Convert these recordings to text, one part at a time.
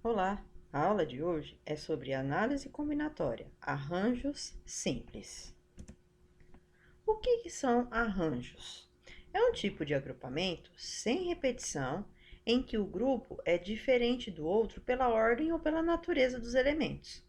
Olá! A aula de hoje é sobre análise combinatória, arranjos simples. O que são arranjos? É um tipo de agrupamento sem repetição em que o grupo é diferente do outro pela ordem ou pela natureza dos elementos.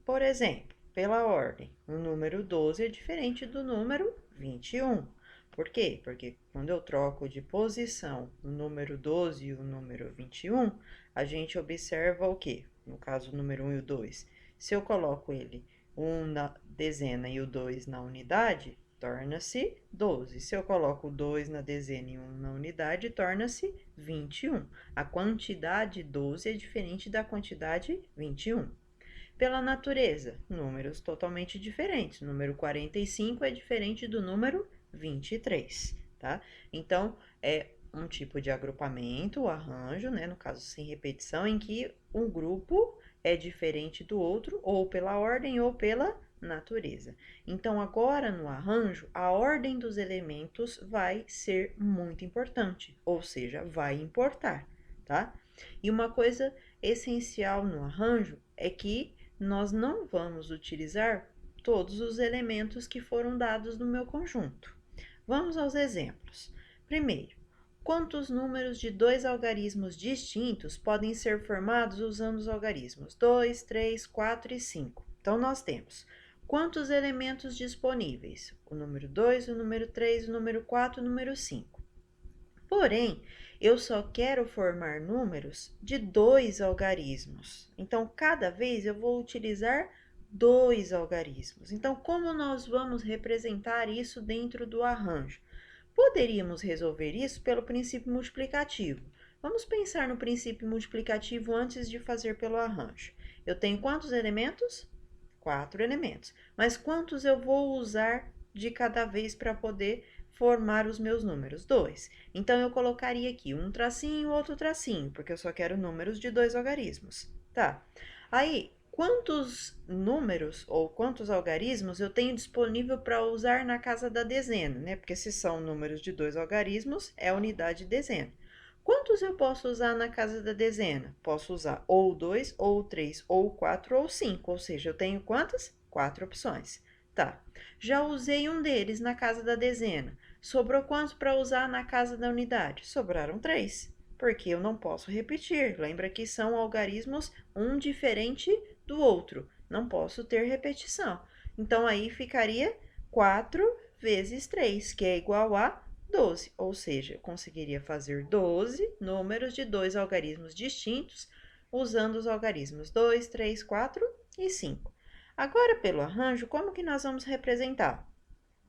Por exemplo, pela ordem, o número 12 é diferente do número 21. Por quê? Porque quando eu troco de posição o número 12 e o número 21, a gente observa o quê? No caso, o número 1 e o 2. Se eu coloco ele 1 na dezena e o 2 na unidade, torna-se 12. Se eu coloco o 2 na dezena e 1 na unidade, torna-se 21. A quantidade 12 é diferente da quantidade 21. Pela natureza, números totalmente diferentes. O número 45 é diferente do número 23, tá? Então, é um tipo de agrupamento, o arranjo, né? No caso, sem repetição, em que um grupo é diferente do outro, ou pela ordem ou pela natureza. Então, agora no arranjo, a ordem dos elementos vai ser muito importante, ou seja, vai importar, tá? E uma coisa essencial no arranjo é que nós não vamos utilizar todos os elementos que foram dados no meu conjunto. Vamos aos exemplos. Primeiro, quantos números de dois algarismos distintos podem ser formados usando os algarismos 2, 3, 4 e 5? Então, nós temos quantos elementos disponíveis? O número 2, o número 3, o número 4 e o número 5. Porém, eu só quero formar números de dois algarismos. Então, cada vez eu vou utilizar dois algarismos. Então, como nós vamos representar isso dentro do arranjo? Poderíamos resolver isso pelo princípio multiplicativo. Vamos pensar no princípio multiplicativo antes de fazer pelo arranjo. Eu tenho quantos elementos? 4 elementos. Mas quantos eu vou usar de cada vez para poder formar os meus números? 2. Então, eu colocaria aqui um tracinho, outro tracinho, porque eu só quero números de dois algarismos. Tá. Aí, quantos números ou quantos algarismos eu tenho disponível para usar na casa da dezena, né? Porque se são números de dois algarismos, é a unidade de dezena. Quantos eu posso usar na casa da dezena? Posso usar ou 2, ou 3, ou 4, ou 5. Ou seja, eu tenho quantas? 4 opções. Tá. Já usei um deles na casa da dezena. Sobrou quantos para usar na casa da unidade? Sobraram 3, porque eu não posso repetir. Lembra que são algarismos um diferente do outro. Não posso ter repetição. Então, aí ficaria 4 vezes 3, que é igual a 12, ou seja, eu conseguiria fazer 12 números de dois algarismos distintos, usando os algarismos 2, 3, 4 e 5. Agora, pelo arranjo, como que nós vamos representar?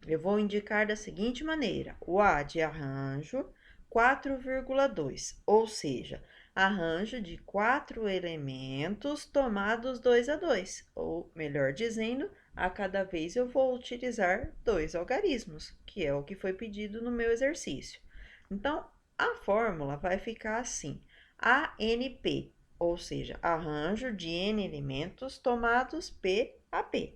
Eu vou indicar da seguinte maneira, o A de arranjo 4,2, ou seja, arranjo de 4 elementos tomados 2 a 2, ou melhor dizendo, a cada vez eu vou utilizar dois algarismos, que é o que foi pedido no meu exercício. Então, a fórmula vai ficar assim, ANP, ou seja, arranjo de N elementos tomados P a P.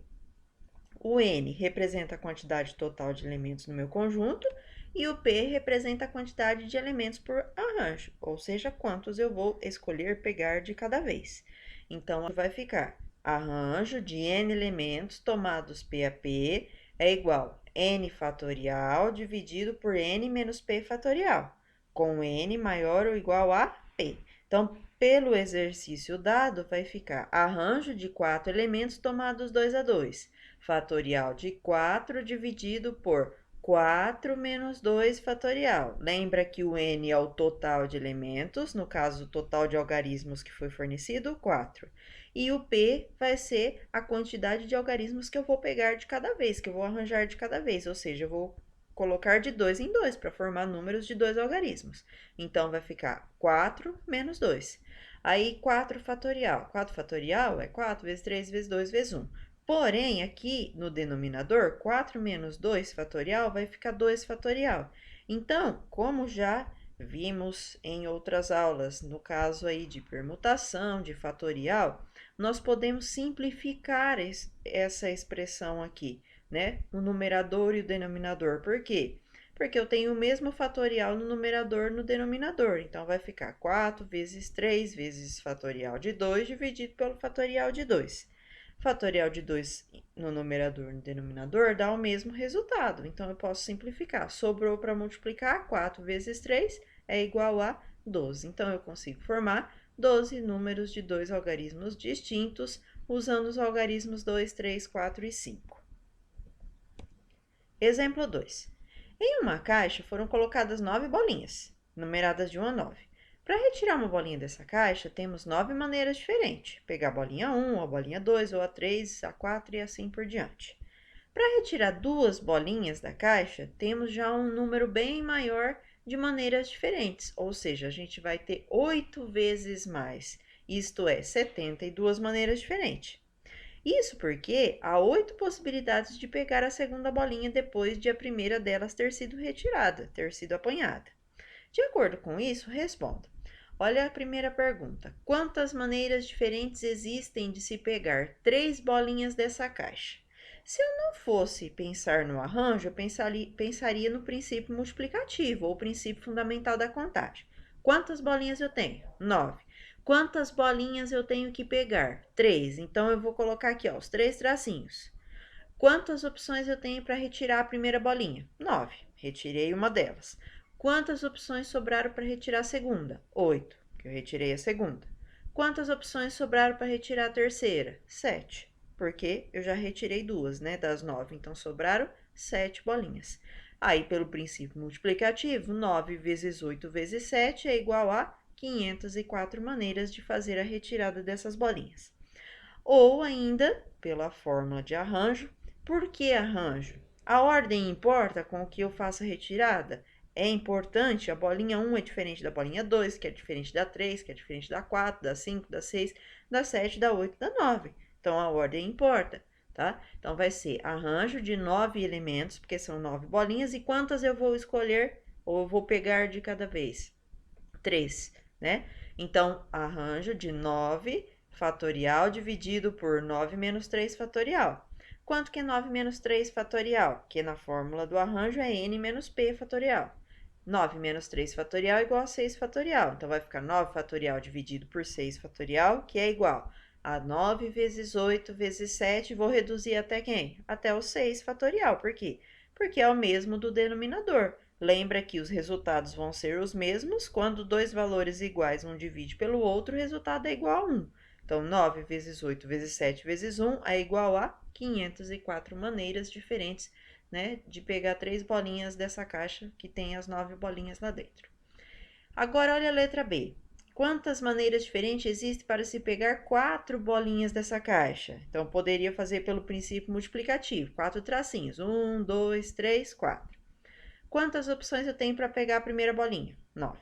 O N representa a quantidade total de elementos no meu conjunto e o P representa a quantidade de elementos por arranjo, ou seja, quantos eu vou escolher pegar de cada vez. Então, vai ficar arranjo de N elementos tomados P a P é igual a N fatorial dividido por N menos P fatorial, com N maior ou igual a P. Então, pelo exercício dado, vai ficar arranjo de 4 elementos tomados 2 a 2, fatorial de 4 dividido por 4 menos 2 fatorial. Lembra que o N é o total de elementos, no caso, o total de algarismos que foi fornecido, 4. E o P vai ser a quantidade de algarismos que eu vou pegar de cada vez, que eu vou arranjar de cada vez, ou seja, eu vou colocar de 2 em 2 para formar números de dois algarismos. Então, vai ficar 4 menos 2. Aí, 4 fatorial. 4 fatorial é 4 vezes 3 vezes 2 vezes 1. Porém, aqui no denominador, 4 menos 2 fatorial vai ficar 2 fatorial. Então, como já vimos em outras aulas, no caso aí de permutação, de fatorial, nós podemos simplificar essa expressão aqui, né? O numerador e o denominador. Por quê? Porque eu tenho o mesmo fatorial no numerador e no denominador. Então, vai ficar 4 vezes 3 vezes fatorial de 2 dividido pelo fatorial de 2. Fatorial de 2 no numerador e no denominador dá o mesmo resultado. Então, eu posso simplificar. Sobrou para multiplicar, 4 vezes 3 é igual a 12. Então, eu consigo formar 12 números de 2 algarismos distintos, usando os algarismos 2, 3, 4 e 5. Exemplo 2. Em uma caixa foram colocadas 9 bolinhas, numeradas de 1 a 9. Para retirar uma bolinha dessa caixa, temos 9 maneiras diferentes. Pegar a bolinha 1, a bolinha 2, ou a 3, a 4 e assim por diante. Para retirar 2 bolinhas da caixa, temos já um número bem maior de maneiras diferentes, ou seja, a gente vai ter 8 vezes mais, isto é, 72 maneiras diferentes. Isso porque há 8 possibilidades de pegar a segunda bolinha depois de a primeira delas ter sido retirada, ter sido apanhada. De acordo com isso, responda. Olha a primeira pergunta. Quantas maneiras diferentes existem de se pegar 3 bolinhas dessa caixa? Se eu não fosse pensar no arranjo, eu pensaria no princípio multiplicativo, ou princípio fundamental da contagem. Quantas bolinhas eu tenho? 9. Quantas bolinhas eu tenho que pegar? 3. Então, eu vou colocar aqui, ó, os 3 tracinhos. Quantas opções eu tenho para retirar a primeira bolinha? 9. Retirei uma delas. Quantas opções sobraram para retirar a segunda? 8, que eu retirei a segunda. Quantas opções sobraram para retirar a terceira? 7, porque eu já retirei 2, né, das 9. Então, sobraram 7 bolinhas. Aí, pelo princípio multiplicativo, 9 vezes 8 vezes 7 é igual a 504 maneiras de fazer a retirada dessas bolinhas. Ou ainda, pela fórmula de arranjo. Por que arranjo? A ordem importa com o que eu faço a retirada? É importante, a bolinha 1 é diferente da bolinha 2, que é diferente da 3, que é diferente da 4, da 5, da 6, da 7, da 8, da 9. Então, a ordem importa, tá? Então, vai ser arranjo de 9 elementos, porque são 9 bolinhas, e quantas eu vou escolher ou eu vou pegar de cada vez? 3, né? Então, arranjo de 9 fatorial dividido por 9 menos 3 fatorial. Quanto que é 9 menos 3 fatorial? Que na fórmula do arranjo é n menos p fatorial. 9 menos 3 fatorial é igual a 6 fatorial. Então, vai ficar 9 fatorial dividido por 6 fatorial, que é igual a 9 vezes 8 vezes 7. Vou reduzir até quem? Até o 6 fatorial. Por quê? Porque é o mesmo do denominador. Lembra que os resultados vão ser os mesmos. Quando dois valores iguais, um divide pelo outro, o resultado é igual a 1. Então, 9 vezes 8 vezes 7 vezes 1 é igual a 504 maneiras diferentes, né, de pegar 3 bolinhas dessa caixa que tem as 9 bolinhas lá dentro. Agora, olha a letra B. Quantas maneiras diferentes existem para se pegar 4 bolinhas dessa caixa? Então, poderia fazer pelo princípio multiplicativo. 4 tracinhos. 1, 2, 3, 4. Quantas opções eu tenho para pegar a primeira bolinha? 9.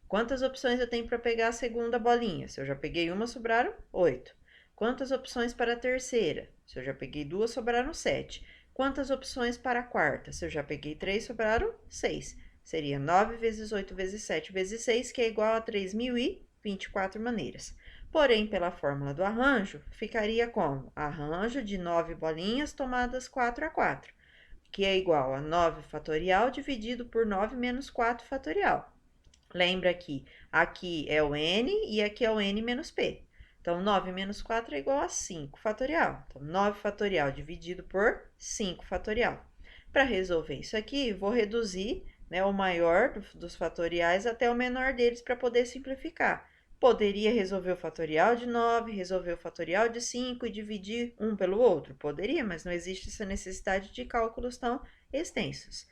Quantas opções eu tenho para pegar a segunda bolinha? Se eu já peguei uma, sobraram 8. Quantas opções para a terceira? Se eu já peguei 2, sobraram 7. Quantas opções para a quarta? Se eu já peguei 3, sobraram 6. Seria 9 vezes 8 vezes 7 vezes 6, que é igual a 3.024 maneiras. Porém, pela fórmula do arranjo, ficaria como? Arranjo de 9 bolinhas tomadas 4 a 4, que é igual a 9 fatorial dividido por 9 menos 4 fatorial. Lembra que aqui é o n e aqui é o n menos p. Então, 9 menos 4 é igual a 5 fatorial. Então, 9 fatorial dividido por 5 fatorial. Para resolver isso aqui, vou reduzir, né, o maior dos fatoriais até o menor deles para poder simplificar. Poderia resolver o fatorial de 9, resolver o fatorial de 5 e dividir um pelo outro? Poderia, mas não existe essa necessidade de cálculos tão extensos.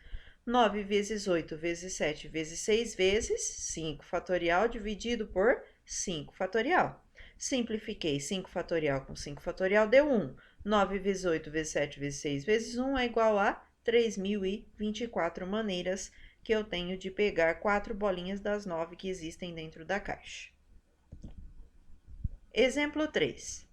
9 vezes 8 vezes 7 vezes 6 vezes 5 fatorial dividido por 5 fatorial. Simplifiquei 5 fatorial com 5 fatorial, deu 1. 9 vezes 8 vezes 7 vezes 6 vezes 1 é igual a 3.024 maneiras que eu tenho de pegar 4 bolinhas das 9 que existem dentro da caixa. Exemplo 3.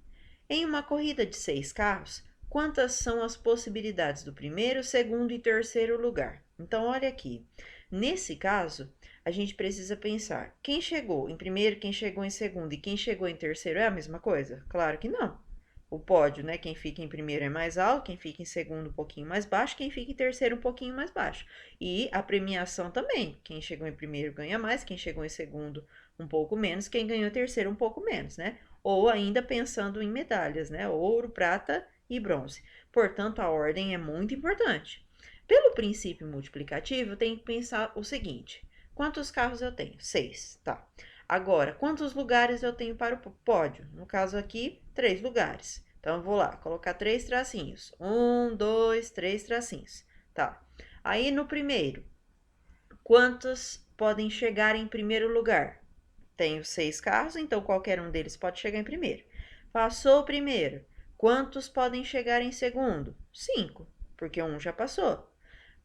Em uma corrida de 6 carros, quantas são as possibilidades do primeiro, segundo e terceiro lugar? Então, olha aqui. Nesse caso, a gente precisa pensar, quem chegou em primeiro, quem chegou em segundo e quem chegou em terceiro é a mesma coisa? Claro que não. o pódio, né? Quem fica em primeiro é mais alto, quem fica em segundo um pouquinho mais baixo, quem fica em terceiro um pouquinho mais baixo. E a premiação também. Quem chegou em primeiro ganha mais, quem chegou em segundo um pouco menos, quem ganhou em terceiro um pouco menos, né? Ou ainda pensando em medalhas, né? Ouro, prata e bronze. Portanto, a ordem é muito importante. Pelo princípio multiplicativo, eu tenho que pensar o seguinte: quantos carros eu tenho? 6, tá. Agora, quantos lugares eu tenho para o pódio? No caso aqui, 3 lugares. Então, eu vou lá, colocar 3 tracinhos. 1, 2, 3 tracinhos. Tá. Aí, no primeiro, quantos podem chegar em primeiro lugar? Tenho 6 carros, então qualquer um deles pode chegar em primeiro. Passou o primeiro. Quantos podem chegar em segundo? 5, porque um já passou.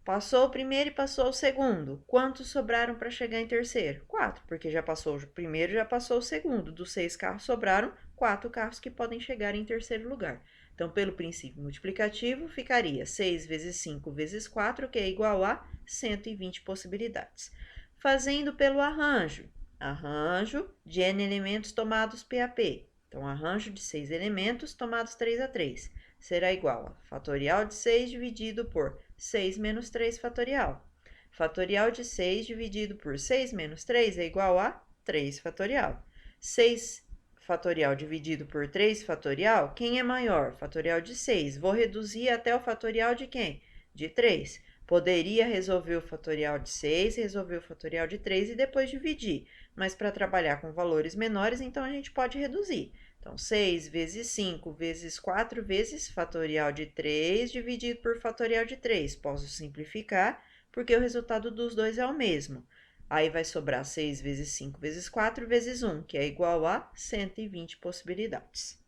Passou o primeiro e passou o segundo. Quantos sobraram para chegar em terceiro? 4, porque já passou o primeiro e já passou o segundo. Dos 6 carros sobraram 4 carros que podem chegar em terceiro lugar. Então, pelo princípio multiplicativo, ficaria 6 vezes 5 vezes 4, que é igual a 120 possibilidades. Fazendo pelo arranjo. Arranjo de n elementos tomados PAP. Então, arranjo de 6 elementos tomados 3 a 3 será igual a fatorial de 6 dividido por 6 menos 3 fatorial. Fatorial de 6 dividido por 6 menos 3 é igual a 3 fatorial. 6 fatorial dividido por 3 fatorial, quem é maior? Fatorial de 6. Vou reduzir até o fatorial de quem? De 3. Poderia resolver o fatorial de 6, resolver o fatorial de 3 e depois dividir. Mas para trabalhar com valores menores, então a gente pode reduzir. Então, 6 vezes 5 vezes 4 vezes fatorial de 3 dividido por fatorial de 3. Posso simplificar, porque o resultado dos dois é o mesmo. Aí vai sobrar 6 vezes 5 vezes 4 vezes 1, que é igual a 120 possibilidades.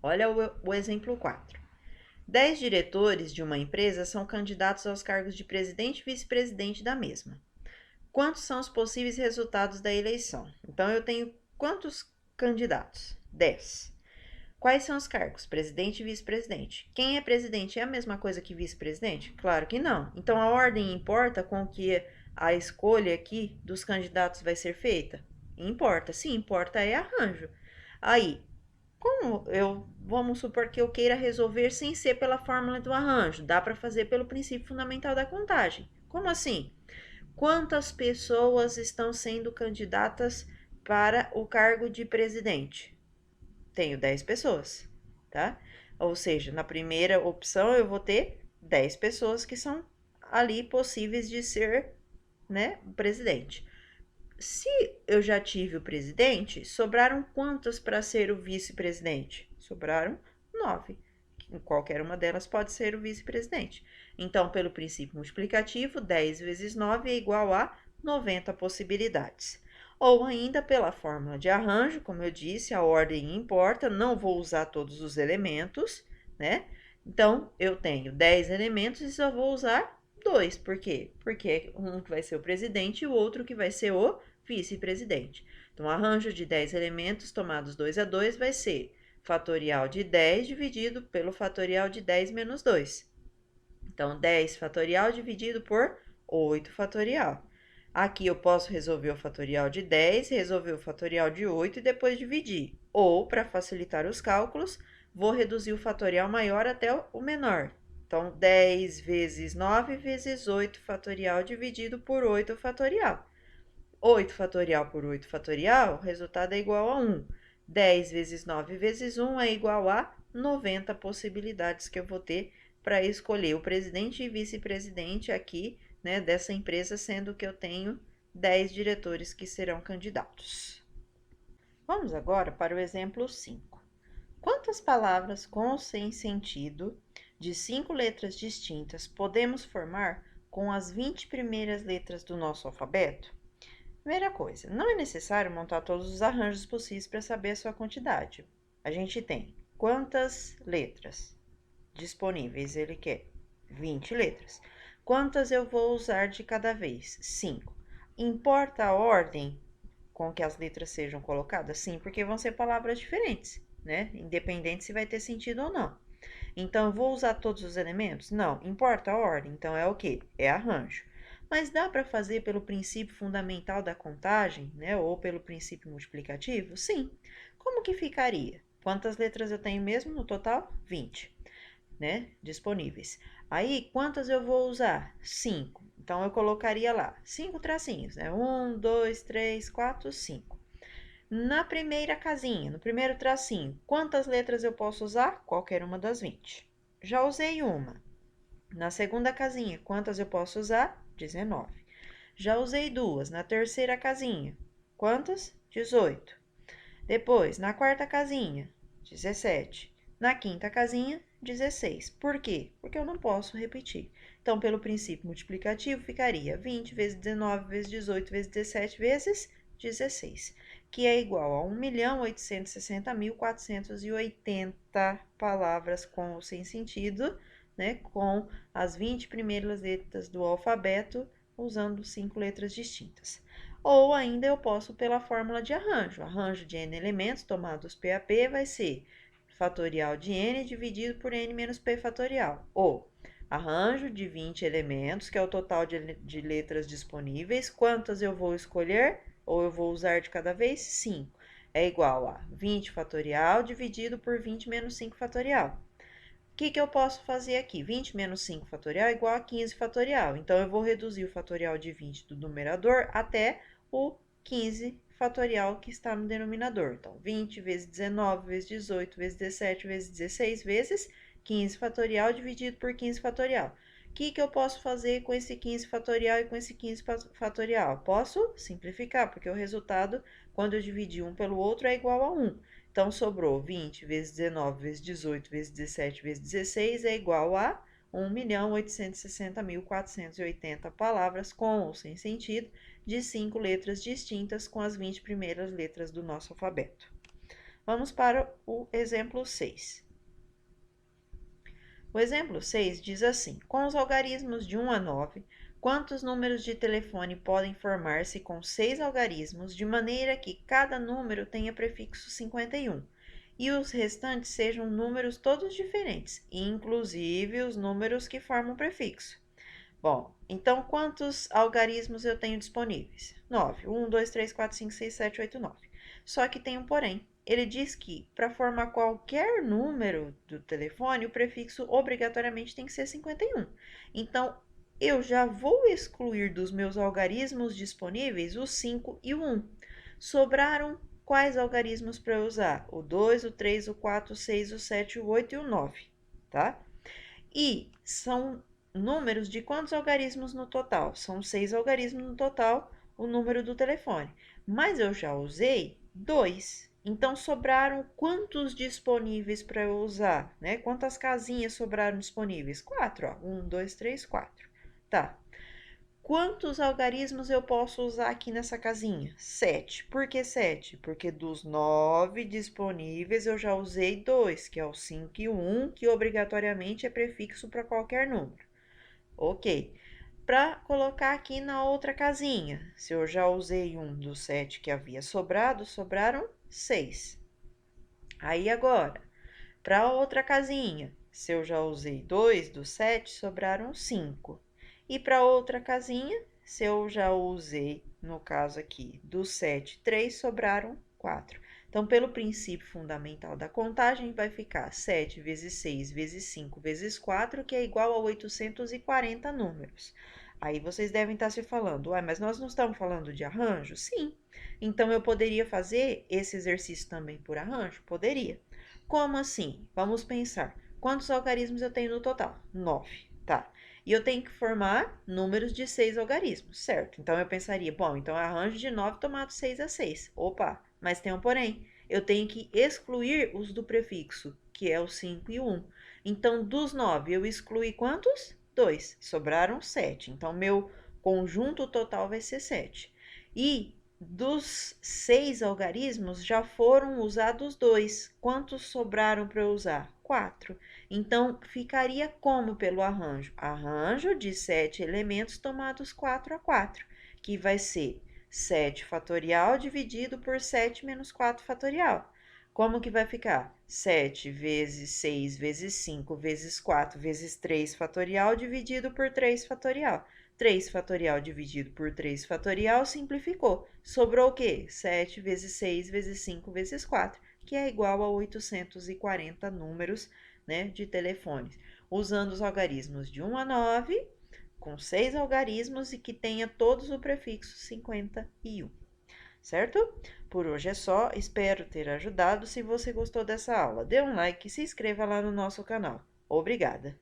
Olha o exemplo 4. 10 diretores de uma empresa são candidatos aos cargos de presidente e vice-presidente da mesma. Quantos são os possíveis resultados da eleição? Então, eu tenho quantos candidatos? 10. Quais são os cargos? Presidente e vice-presidente. Quem é presidente é a mesma coisa que vice-presidente? Claro que não. Então, a ordem importa com que a escolha aqui dos candidatos vai ser feita? Importa. Sim, importa é arranjo. Aí, vamos supor que eu queira resolver sem ser pela fórmula do arranjo. Dá para fazer pelo princípio fundamental da contagem. Como assim? Quantas pessoas estão sendo candidatas para o cargo de presidente? Tenho 10 pessoas, tá? Ou seja, na primeira opção eu vou ter 10 pessoas que são ali possíveis de ser, né, o presidente. Se eu já tive o presidente, sobraram quantos para ser o vice-presidente? Sobraram 9. Qualquer uma delas pode ser o vice-presidente. Então, pelo princípio multiplicativo, 10 vezes 9 é igual a 90 possibilidades. Ou ainda pela fórmula de arranjo, como eu disse, a ordem importa, não vou usar todos os elementos, né? Então, eu tenho 10 elementos e só vou usar 2. Por quê? Porque um que vai ser o presidente e o outro que vai ser o vice-presidente. Então, o arranjo de 10 elementos tomados 2 a 2 vai ser fatorial de 10 dividido pelo fatorial de 10 menos 2. Então, 10 fatorial dividido por 8 fatorial. Aqui eu posso resolver o fatorial de 10, resolver o fatorial de 8 e depois dividir. Ou, para facilitar os cálculos, vou reduzir o fatorial maior até o menor. Então, 10 vezes 9 vezes 8 fatorial dividido por 8 fatorial. 8 fatorial por 8 fatorial, o resultado é igual a 1. 10 vezes 9 vezes 1 é igual a 90 possibilidades que eu vou ter para escolher o presidente e vice-presidente aqui, né, dessa empresa, sendo que eu tenho 10 diretores que serão candidatos. Vamos agora para o exemplo 5. Quantas palavras com ou sem sentido de 5 letras distintas podemos formar com as 20 primeiras letras do nosso alfabeto? Primeira coisa, não é necessário montar todos os arranjos possíveis para saber a sua quantidade. A gente tem quantas letras disponíveis? Ele quer 20 letras. Quantas eu vou usar de cada vez? 5. Importa a ordem com que as letras sejam colocadas? Sim, porque vão ser palavras diferentes, né? Independente se vai ter sentido ou não. Então, eu vou usar todos os elementos? Não. Importa a ordem? Então, é o quê? É arranjo. Mas dá para fazer pelo princípio fundamental da contagem, né? Ou pelo princípio multiplicativo? Sim. Como que ficaria? Quantas letras eu tenho mesmo no total? 20, né? Disponíveis. Aí, quantas eu vou usar? 5. Então, eu colocaria lá 5 tracinhos, né? 1, 2, 3, 4, 5. Na primeira casinha, no primeiro tracinho, quantas letras eu posso usar? Qualquer uma das 20. Já usei uma. Na segunda casinha, quantas eu posso usar? 19. Já usei duas. Na terceira casinha, quantas? 18. Depois, na quarta casinha, 17. Na quinta casinha, 16. Por quê? Porque eu não posso repetir. Então, pelo princípio multiplicativo, ficaria 20 vezes 19 vezes 18 vezes 17 vezes 16, que é igual a 1.860.480 palavras com ou sem sentido, né? Com as 20 primeiras letras do alfabeto, usando 5 letras distintas. Ou ainda eu posso pela fórmula de arranjo. Arranjo de n elementos tomados P a P vai ser fatorial de n dividido por n menos p fatorial. Ou arranjo de 20 elementos, que é o total de letras disponíveis. Quantas eu vou escolher? Ou eu vou usar de cada vez? 5. É igual a 20 fatorial dividido por 20 menos 5 fatorial. O que eu posso fazer aqui? 20 menos 5 fatorial é igual a 15 fatorial. Então, eu vou reduzir o fatorial de 20 do numerador até o 15 fatorial que está no denominador. Então, 20 vezes 19 vezes 18 vezes 17 vezes 16 vezes 15 fatorial dividido por 15 fatorial. O que eu posso fazer com esse 15 fatorial e com esse 15 fatorial? Posso simplificar, porque o resultado, quando eu dividir um pelo outro, é igual a 1. Então, sobrou 20 vezes 19 vezes 18 vezes 17 vezes 16 é igual a 1.860.480 palavras com ou sem sentido, de 5 letras distintas com as 20 primeiras letras do nosso alfabeto. Vamos para o exemplo 6. O exemplo 6 diz assim: com os algarismos de 1 a 9, quantos números de telefone podem formar-se com 6 algarismos, de maneira que cada número tenha prefixo 51, e os restantes sejam números todos diferentes, inclusive os números que formam prefixo? Bom, então quantos algarismos eu tenho disponíveis? 9. 1, 2, 3, 4, 5, 6, 7, 8, 9. Só que tem um porém. Ele diz que para formar qualquer número do telefone, o prefixo obrigatoriamente tem que ser 51. Então, eu já vou excluir dos meus algarismos disponíveis o 5 e o 1. Sobraram quais algarismos para eu usar? O 2, o 3, o 4, o 6, o 7, o 8 e o 9, tá? E são números de quantos algarismos no total? São 6 algarismos no total, o número do telefone. Mas eu já usei 2. Então, sobraram quantos disponíveis para eu usar, né? Quantas casinhas sobraram disponíveis? 4, ó. 1, 2, 3, 4. Tá. Quantos algarismos eu posso usar aqui nessa casinha? 7. Por que 7? Porque dos 9 disponíveis eu já usei 2, que é o 5 e o 1, que obrigatoriamente é prefixo para qualquer número. Ok. Para colocar aqui na outra casinha, se eu já usei um dos 7 que havia sobrado, sobraram 6. Aí agora, para a outra casinha, se eu já usei 2 dos 7, sobraram 5. E para outra casinha, se eu já usei, no caso aqui, dos 7, 3, sobraram 4. Então, pelo princípio fundamental da contagem, vai ficar 7 vezes 6 vezes 5 vezes 4, que é igual a 840 números. Aí vocês devem estar se falando, ué, mas nós não estamos falando de arranjo? Sim. Então, eu poderia fazer esse exercício também por arranjo? Poderia. Como assim? Vamos pensar. Quantos algarismos eu tenho no total? 9, tá? E eu tenho que formar números de 6 algarismos, certo? Então, eu pensaria, bom, então eu arranjo de 9 tomado 6 a 6. Opa, mas tem um porém. Eu tenho que excluir os do prefixo, que é o 5 e o 1. Então, dos 9, eu excluí quantos? 2. Sobraram 7. Então, meu conjunto total vai ser 7. E dos 6 algarismos, já foram usados 2. Quantos sobraram para eu usar? 4. Então, ficaria como pelo arranjo? Arranjo de 7 elementos tomados 4 a 4, que vai ser 7 fatorial dividido por 7 menos 4 fatorial. Como que vai ficar? 7 vezes 6 vezes 5 vezes 4 vezes 3 fatorial dividido por 3 fatorial. 3 fatorial dividido por 3 fatorial simplificou. Sobrou o quê? 7 vezes 6 vezes 5 vezes 4, que é igual a 840 números, né, de telefones, usando os algarismos de 1 a 9, com 6 algarismos e que tenha todos o prefixo 51. Certo? Por hoje é só, espero ter ajudado. Se você gostou dessa aula, dê um like e se inscreva lá no nosso canal. Obrigada!